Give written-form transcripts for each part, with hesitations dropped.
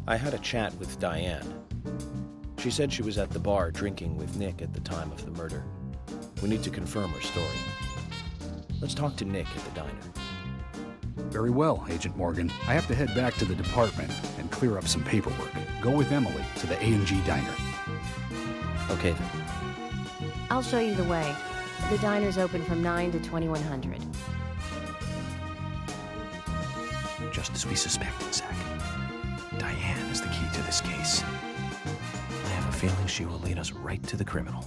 I had a chat with Diane. She said she was at the bar drinking with Nick at the time of the murder. We need to confirm her story. Let's talk to Nick at the diner. Very well, Agent Morgan. I have to head back to the department and clear up some paperwork. Go with Emily to the A&G diner. Okay then. I'll show you the way. The diner's open from 9 to 2100. Just as we suspected, Zach. Diane is the key to this case. I have a feeling she will lead us right to the criminal.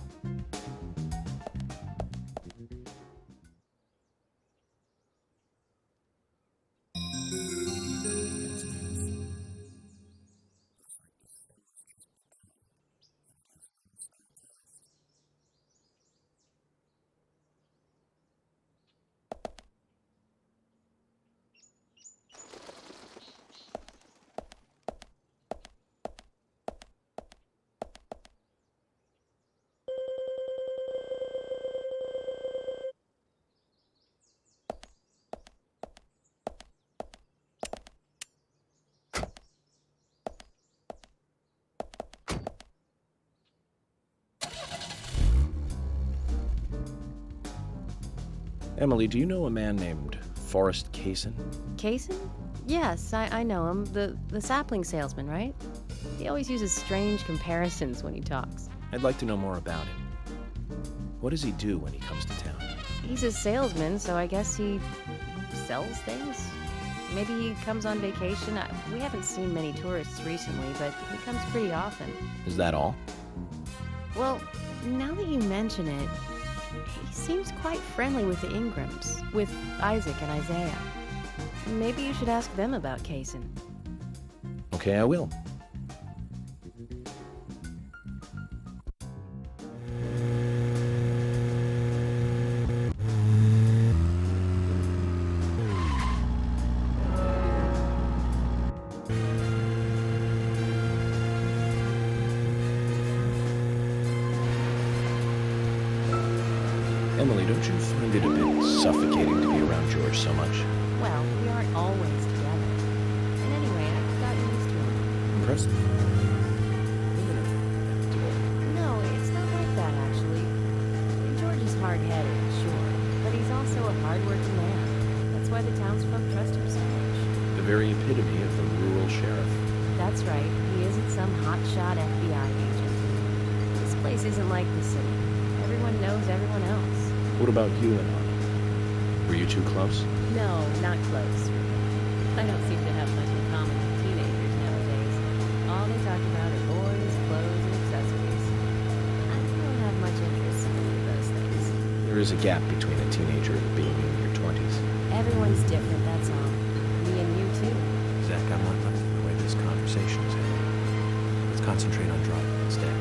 Emily, do you know a man named Forrest Kaysen? Kaysen? Yes, I know him. The sapling salesman, right? He always uses strange comparisons when he talks. I'd like to know more about him. What does he do when he comes to town? He's a salesman, so I guess he sells things? Maybe he comes on vacation. We haven't seen many tourists recently, but he comes pretty often. Is that all? Well, now that you mention it, he seems quite friendly with the Ingrams, with Isaac and Isaiah. Maybe you should ask them about Kaysen. Okay, I will. Emily, don't you find it a bit suffocating to be around George so much? Well, we aren't always together. And anyway, I've gotten used to him. Impressive. No, it's not like that, actually. George is hard-headed, sure, but he's also a hard-working man. That's why the townsfolk trust him so much. The very epitome of the rural sheriff. That's right. He isn't some hotshot FBI agent. This place isn't like the city. Everyone knows everyone else. What about you and Anna? Were you two close? No, not close. I don't seem to have much in common with teenagers nowadays. All they talk about are boys, clothes, and accessories. I don't have much interest in any of those things. There is a gap between a teenager and being in your 20s. Everyone's different, that's all. Me and you, too. Zach, I'm not liking the way this conversation is heading. Let's concentrate on driving instead.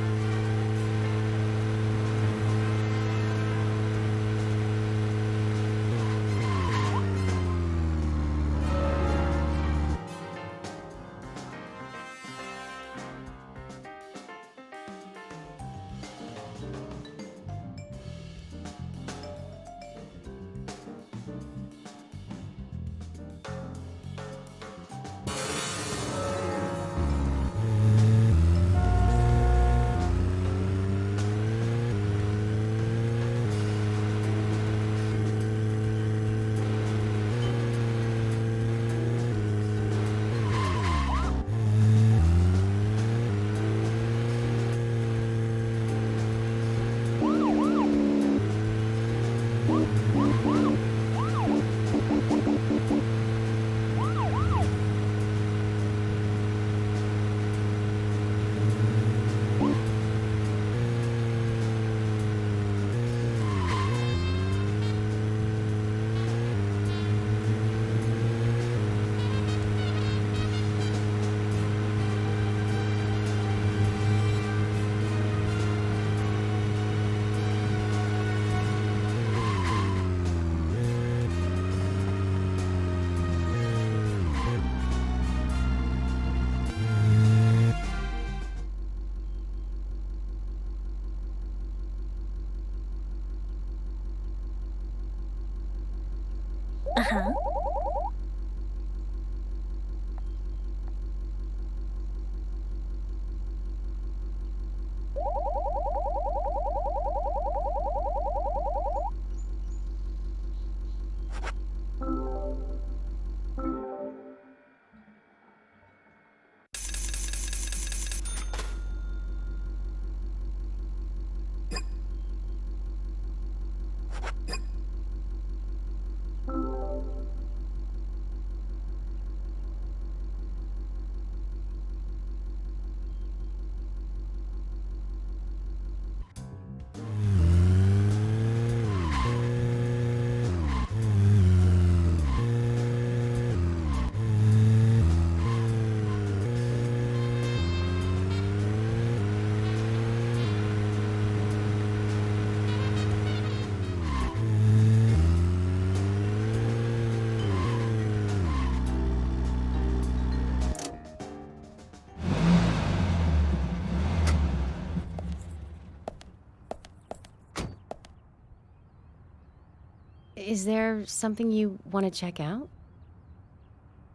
Is there something you want to check out?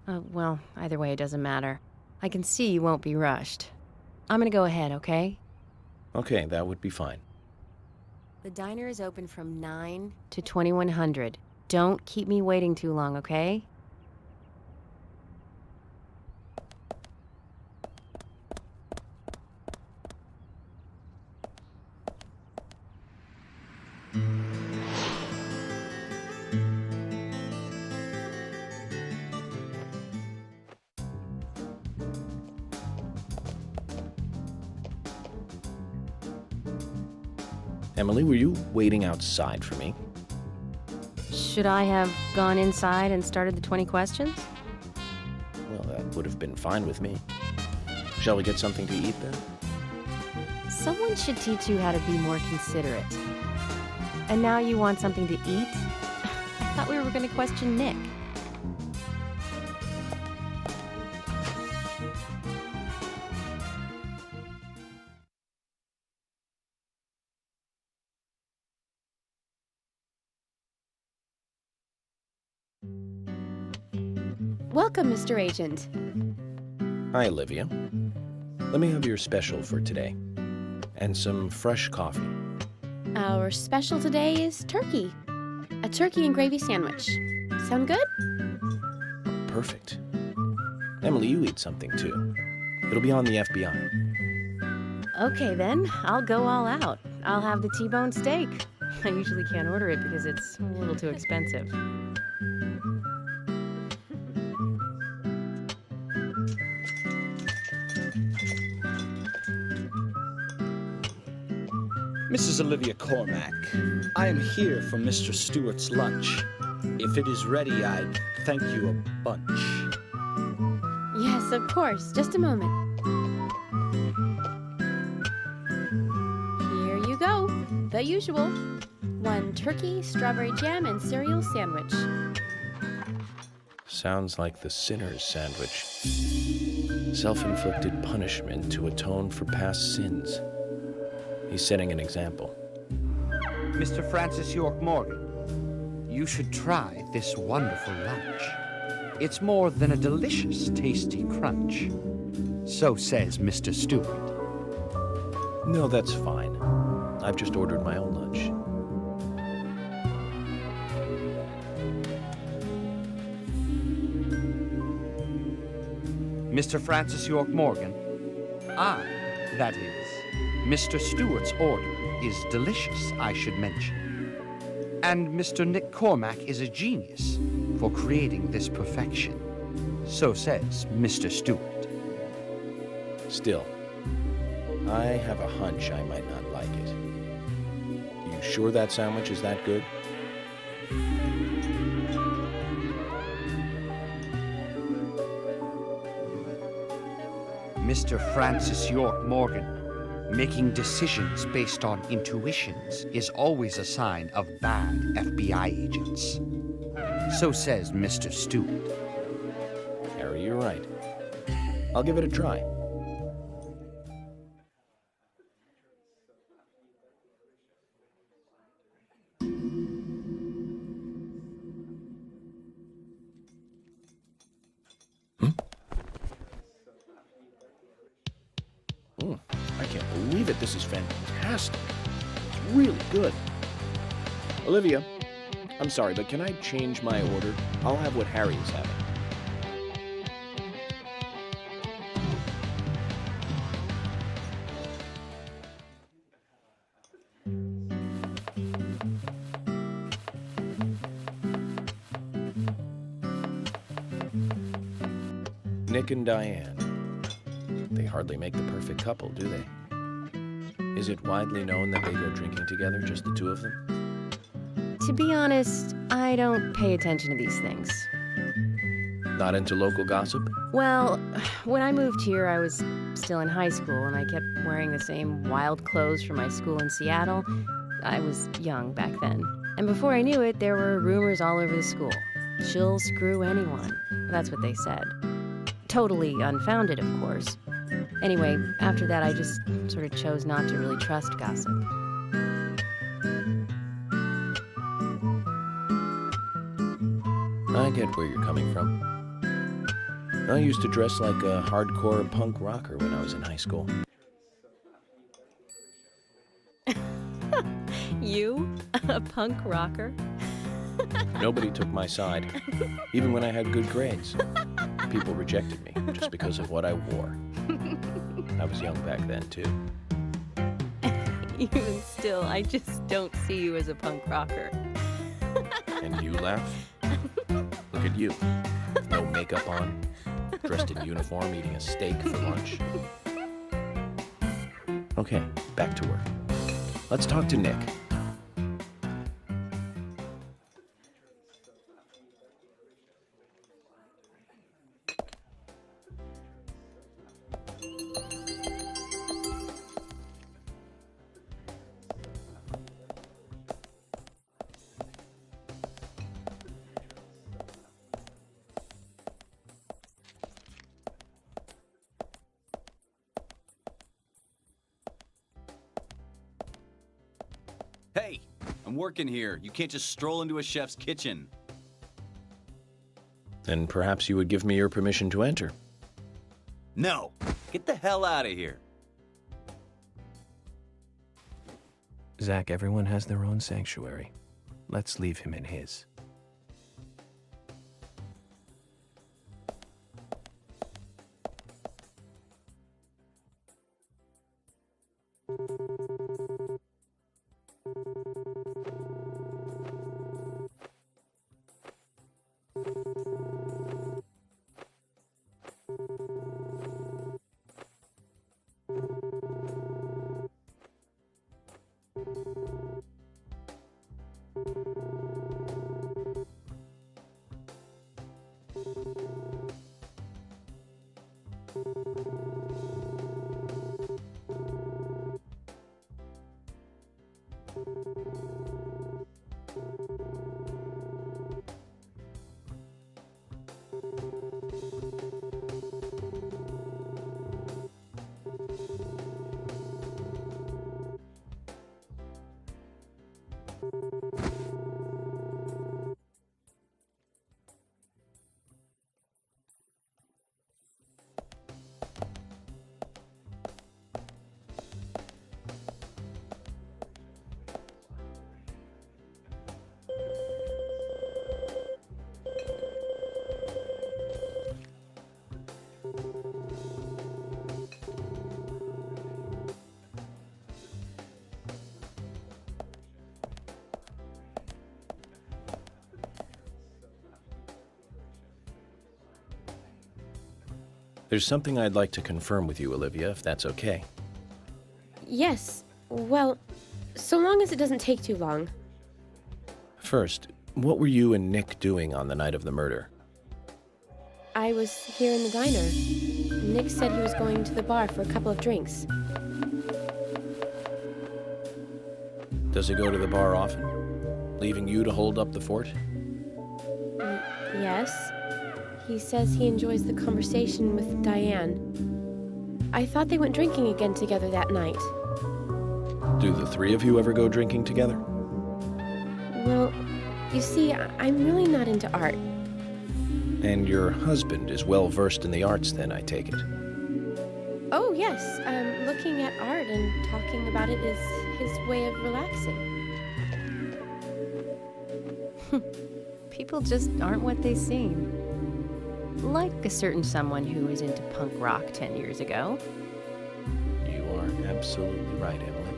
Well, either way, it doesn't matter. I can see you won't be rushed. I'm gonna go ahead, okay? Okay, that would be fine. The diner is open from 9 to 2100. Don't keep me waiting too long, okay? Emily, were you waiting outside for me? Should I have gone inside and started the 20 questions? Well, that would have been fine with me. Shall we get something to eat then? Someone should teach you how to be more considerate. And now you want something to eat? I thought we were going to question Nick. Welcome, Mr. Agent. Hi, Olivia. Let me have your special for today. And some fresh coffee. Our special today is turkey. A turkey and gravy sandwich. Sound good? Perfect. Emily, you eat something too. It'll be on the FBI. Okay then, I'll go all out. I'll have the T-bone steak. I usually can't order it because it's a little too expensive. Mrs. Olivia Cormack, I am here for Mr. Stewart's lunch. If it is ready, I'd thank you a bunch. Yes, of course. Just a moment. Here you go. The usual. 1 turkey, strawberry jam, and cereal sandwich. Sounds like the sinner's sandwich. Self-inflicted punishment to atone for past sins. He's setting an example. Mr. Francis York Morgan, you should try this wonderful lunch. It's more than a delicious, tasty crunch. So says Mr. Stewart. No, that's fine. I've just ordered my own lunch. Mr. Francis York Morgan, that is, Mr. Stewart's order is delicious, I should mention. And Mr. Nick Cormack is a genius for creating this perfection. So says Mr. Stewart. Still, I have a hunch I might not like it. You sure that sandwich is that good? Mr. Francis York Morgan, making decisions based on intuitions is always a sign of bad FBI agents. So says Mr. Stewart. Harry, you're right. I'll give it a try. I can't believe it. This is fantastic. It's really good. Olivia, I'm sorry, but can I change my order? I'll have what Harry is having. Nick and Diane. They hardly make the perfect couple, do they? Is it widely known that they go drinking together, just the two of them? To be honest, I don't pay attention to these things. Not into local gossip? Well, when I moved here, I was still in high school, and I kept wearing the same wild clothes from my school in Seattle. I was young back then. And before I knew it, there were rumors all over the school. She'll screw anyone. That's what they said. Totally unfounded, of course. Anyway, after that, I just sort of chose not to really trust gossip. I get where you're coming from. I used to dress like a hardcore punk rocker when I was in high school. You? A punk rocker? Nobody took my side, even when I had good grades. People rejected me just because of what I wore. I was young back then, too. Even still, I just don't see you as a punk rocker. And you laugh? Look at you. No makeup on, dressed in uniform, eating a steak for lunch. Okay, back to work. Let's talk to Nick. Hey, I'm working here. You can't just stroll into a chef's kitchen. Then perhaps you would give me your permission to enter. No, get the hell out of here. Zach, everyone has their own sanctuary. Let's leave him in his. There's something I'd like to confirm with you, Olivia, if that's okay. Yes, well, so long as it doesn't take too long. First, what were you and Nick doing on the night of the murder? I was here in the diner. Nick said he was going to the bar for a couple of drinks. Does he go to the bar often, leaving you to hold up the fort? Yes. He says he enjoys the conversation with Diane. I thought they went drinking again together that night. Do the three of you ever go drinking together? Well, you see, I'm really not into art. And your husband is well versed in the arts then, I take it. Oh, yes. Looking at art and talking about it is his way of relaxing. People just aren't what they seem. Like a certain someone who was into punk rock 10 years ago. You are absolutely right, Emily.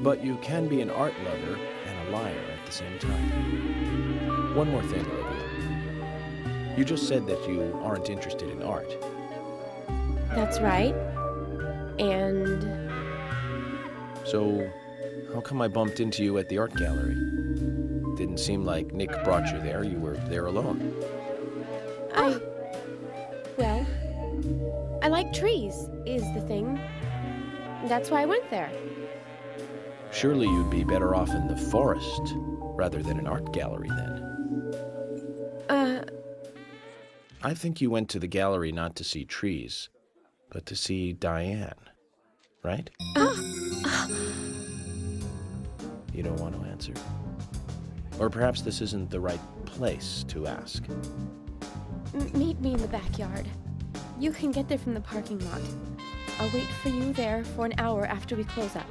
But you can be an art lover and a liar at the same time. One more thing, Olivia. You just said that you aren't interested in art. That's right. And So, how come I bumped into you at the art gallery? Didn't seem like Nick brought you there. You were there alone. well, I like trees, is the thing. That's why I went there. Surely you'd be better off in the forest rather than an art gallery then. I think you went to the gallery not to see trees, but to see Diane, right? You don't want to answer? Or perhaps this isn't the right place to ask. Meet me in the backyard. You can get there from the parking lot. I'll wait for you there for an hour after we close up.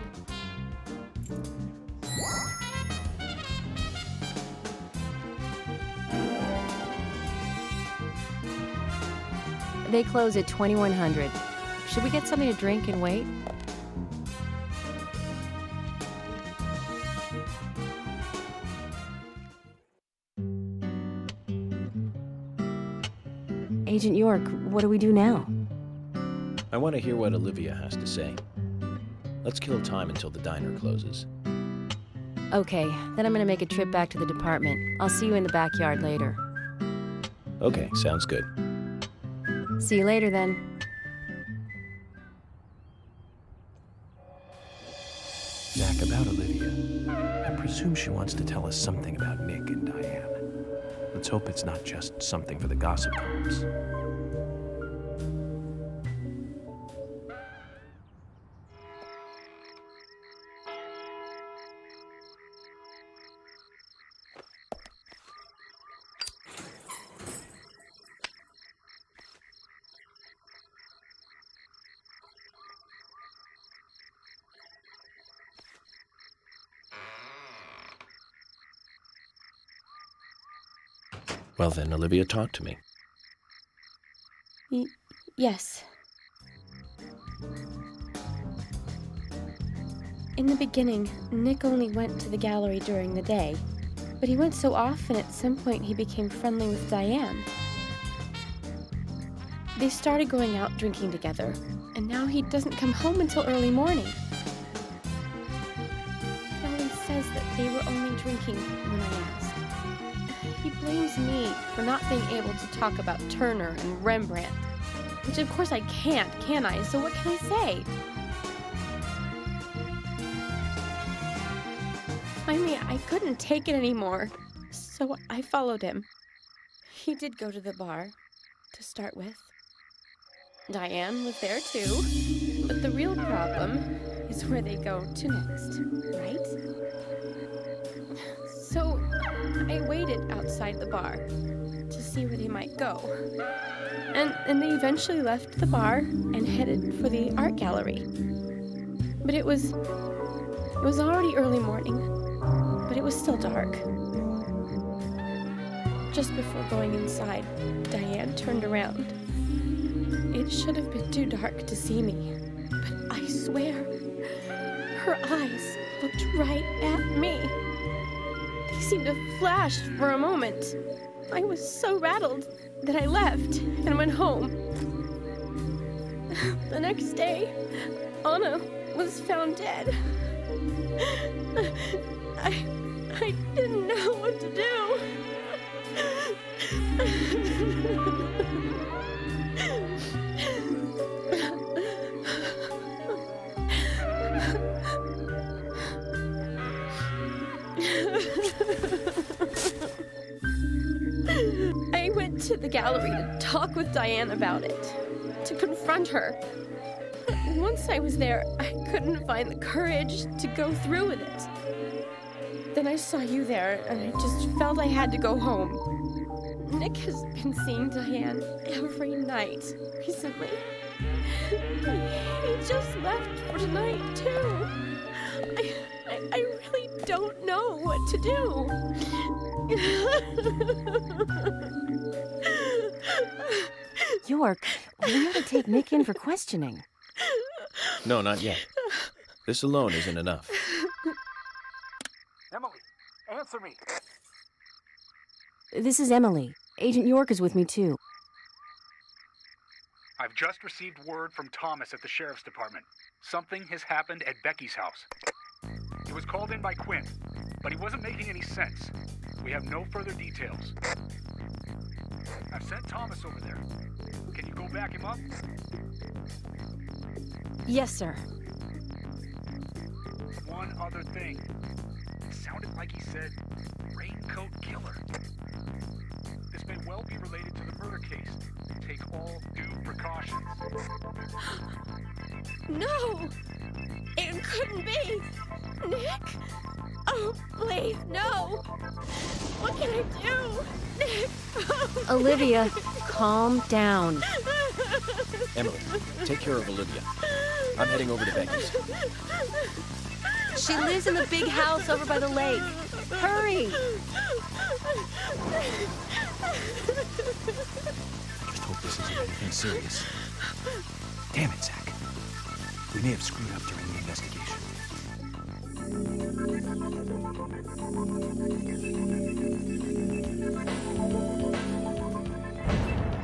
They close at 2100. Should we get something to drink and wait? Agent York, what do we do now? I want to hear what Olivia has to say. Let's kill time until the diner closes. Okay, then I'm gonna make a trip back to the department. I'll see you in the backyard later. Okay, sounds good. See you later then. Zach, about Olivia. I presume she wants to tell us something about Nick and Diane. Let's hope it's not just something for the gossip columns. Well then, Olivia, talk to me. Yes. In the beginning, Nick only went to the gallery during the day, but he went so often at some point he became friendly with Diane. They started going out drinking together, and now he doesn't come home until early morning. He always says that they were only drinking when I asked. He blames me for not being able to talk about Turner and Rembrandt, which of course I can't, can I? So what can I say? Finally, I couldn't take it anymore, so I followed him. He did go to the bar, to start with. Diane was there too, but the real problem is where they go to next, right? So I waited outside the bar to see where they might go. And they eventually left the bar and headed for the art gallery. But it was already early morning, but it was still dark. Just before going inside, Diane turned around. It should have been too dark to see me, but I swear, her eyes looked right at me. They seemed to flash for a moment. I was so rattled that I left and went home. The next day, Anna was found dead. I didn't know what to do. I went to the gallery to talk with Diane about it, to confront her. But once I was there, I couldn't find the courage to go through with it. Then I saw you there, and I just felt I had to go home. Nick has been seeing Diane every night recently. He just left for tonight, too. I really don't know what to do. York, we ought to take Nick in for questioning. No, not yet. This alone isn't enough. Emily, answer me. This is Emily. Agent York is with me, too. I've just received word from Thomas at the sheriff's department. Something has happened at Becky's house. He was called in by Quinn, but he wasn't making any sense. We have no further details. I've sent Thomas over there. Can you go back him up? Yes, sir. One other thing. It sounded like he said raincoat killer. This may well be related to the murder case. Take all due precautions. No! It couldn't be! Nick? Oh, please, no! What can I do? Nick! Olivia, calm down. Emily, take care of Olivia. I'm heading over to Becky's. She lives in the big house over by the lake. Hurry! Just hope this isn't anything serious. Damn it, Zach. We may have screwed up during the investigation.